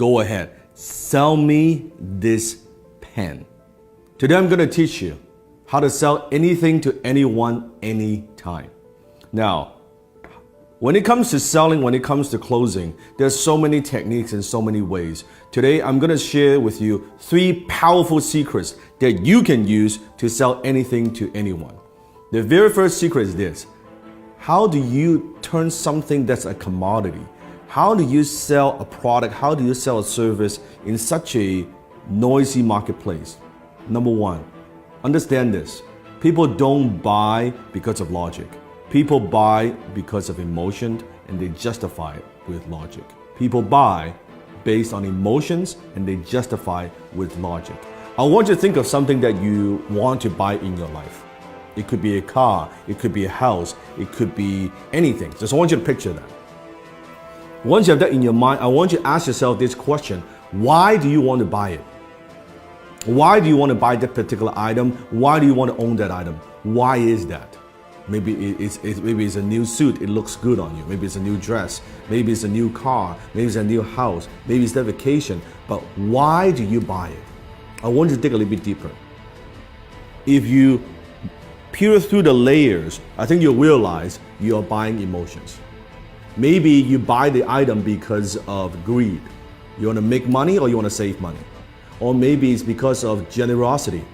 go ahead, sell me this pen. Today I'm going to teach you how to sell anything to anyone, anytime. Now, when it comes to selling, when it comes to closing, there's so many techniques and so many ways. Today, I'm going to share with you 3 powerful secrets that you can use to sell anything to anyone. The very first secret is this. How do you turn something that's a commodity? How do you sell a product? How do you sell a service in such a noisy marketplace? Number 1, understand this. People don't buy because of logic. People buy because of emotion, and they justify it with logic. People buy based on emotions, and they justify it with logic. I want you to think of something that you want to buy in your life. It could be a car, it could be a house, it could be anything. Just want you to picture that. Once you have that in your mind, I want you to ask yourself this question. Why do you want to buy it? Why do you want to buy that particular item? Why do you want to own that item? Why is that? Maybe it's a new suit, it looks good on you. Maybe it's a new dress. Maybe it's a new car. Maybe it's a new house. Maybe it's that vacation. But why do you buy it? I want you to dig a little bit deeper. If you peer through the layers, I think you'll realize you're buying emotions. Maybe you buy the item because of greed. You want to make money or you want to save money. Or maybe it's because of generosity,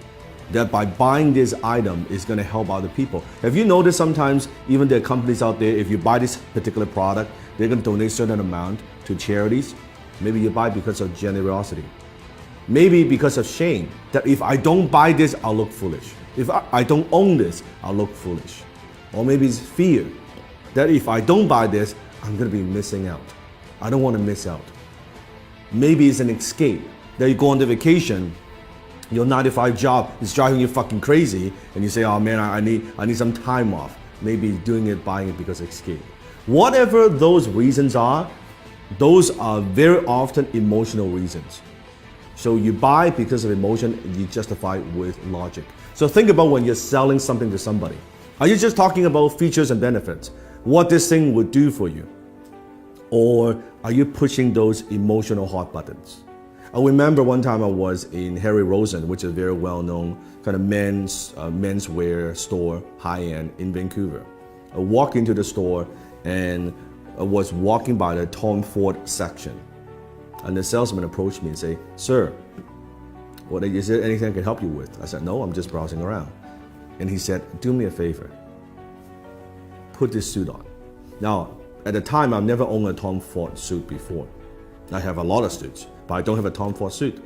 that by buying this item is going to help other people. Have you noticed sometimes even there are companies out there, if you buy this particular product, they're going to donate a certain amount to charities? Maybe you buy because of generosity. Maybe because of shame, that if I don't buy this, I'll look foolish. If I don't own this, I'll look foolish. Or maybe it's fear, that if I don't buy this, I'm going to be missing out. I don't want to miss out. Maybe it's an escape, that you go on the vacation, your 9-to-5 job is driving you fucking crazy, and you say, oh man, I need some time off. Maybe doing it, buying it because of escape. Whatever those reasons are, those are very often emotional reasons. So you buy because of emotion, and you justify with logic. So think about when you're selling something to somebody. Are you just talking about features and benefits? What this thing would do for you? Or are you pushing those emotional hot buttons? I remember one time I was in Harry Rosen, which is a very well-known kind of menswear store, high-end in Vancouver. I walked into the store and I was walking by the Tom Ford section. And the salesman approached me and said, sir, is there anything I can help you with? I said, no, I'm just browsing around. And he said, do me a favor. Put this suit on. Now, at the time, I've never owned a Tom Ford suit before. I have a lot of suits, but I don't have a Tom Ford suit.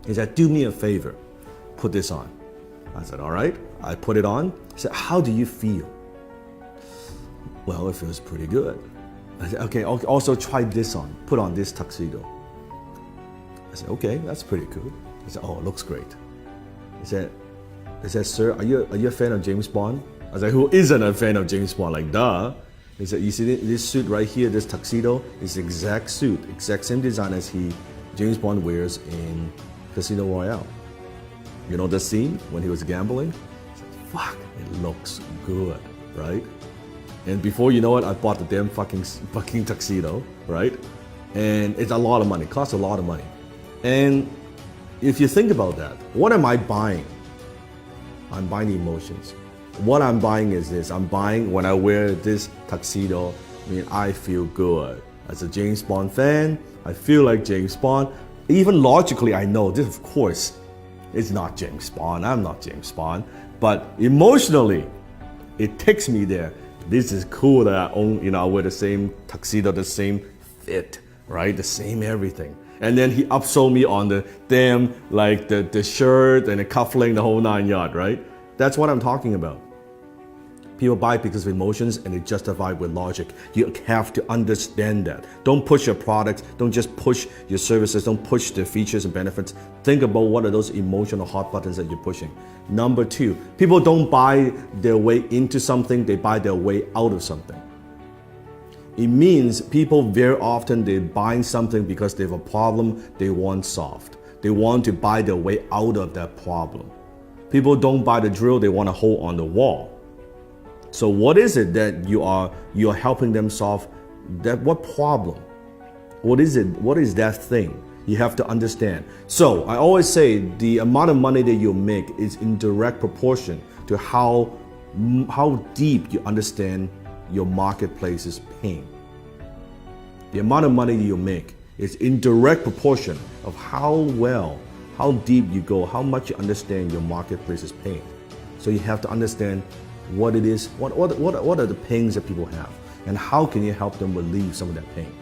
He said, do me a favor, put this on. I said, all right. I put it on. He said, how do you feel? Well, it feels pretty good. I said, okay, also try this on. Put on this tuxedo. I said, okay, that's pretty cool. He said, oh, it looks great. He said, sir, are you a fan of James Bond? I was like, who isn't a fan of James Bond? Like, duh. He said, you see this suit right here, this tuxedo, is the exact suit, exact same design as James Bond wears in Casino Royale. You know the scene when he was gambling? I said, fuck, it looks good, right? And before you know it, I bought the damn fucking tuxedo, right? And it's a lot of money, it costs a lot of money. And if you think about that, what am I buying? I'm buying emotions. What I'm buying is this. I'm buying when I wear this tuxedo, I feel good. As a James Bond fan, I feel like James Bond. Even logically, I know this, of course, is not James Bond. I'm not James Bond. But emotionally, it takes me there. This is cool that I own, I wear the same tuxedo, the same fit, right? The same everything. And then he upsold me on the damn, like the shirt and the cufflink, the whole 9 yards, right? That's what I'm talking about. People buy because of emotions and they justify with logic. You have to understand that. Don't push your products. Don't just push your services. Don't push the features and benefits. Think about what are those emotional hot buttons that you're pushing. Number 2, people don't buy their way into something. They buy their way out of something. It means people very often, they're buying something because they have a problem they want solved. They want to buy their way out of that problem. People don't buy the drill. They want a hole on the wall. So what is it that you are helping them solve? What problem? What is it? What is that thing? You have to understand. So I always say the amount of money that you make is in direct proportion to how deep you understand your marketplace's pain. The amount of money you make is in direct proportion of how deep you go, how much you understand your marketplace's pain. So you have to understand what it is, what are the pains that people have, and how can you help them relieve some of that pain.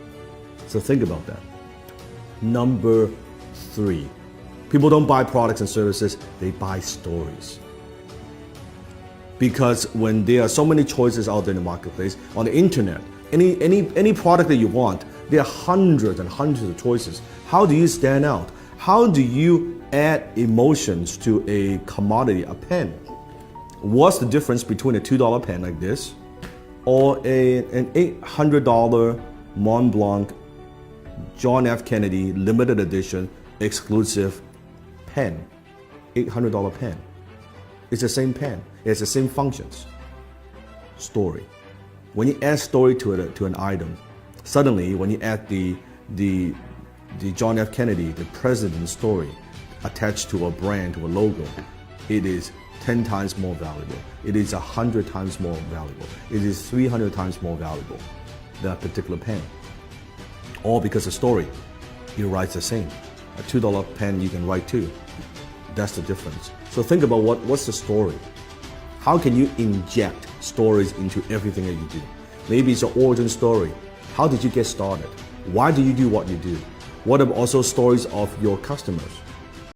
So think about that. Number 3, people don't buy products and services, they buy stories. Because when there are so many choices out there in the marketplace, on the internet, any product that you want, there are hundreds and hundreds of choices. How do you stand out? How do you add emotions to a commodity, a pen? What's the difference between a $2 pen like this or an $800 Mont Blanc John F. Kennedy limited edition exclusive pen? $800 pen. It's the same pen. It's the same functions. Story. When you add story to an item, suddenly when you add the John F. Kennedy, the president's story attached to a brand, to a logo, it is 10 times more valuable. It is 100 times more valuable. It is 300 times more valuable, that particular pen. All because the story, it writes the same. A $2 pen you can write too. That's the difference. So think about what's the story? How can you inject stories into everything that you do? Maybe it's an origin story. How did you get started? Why do you do what you do? What are also stories of your customers?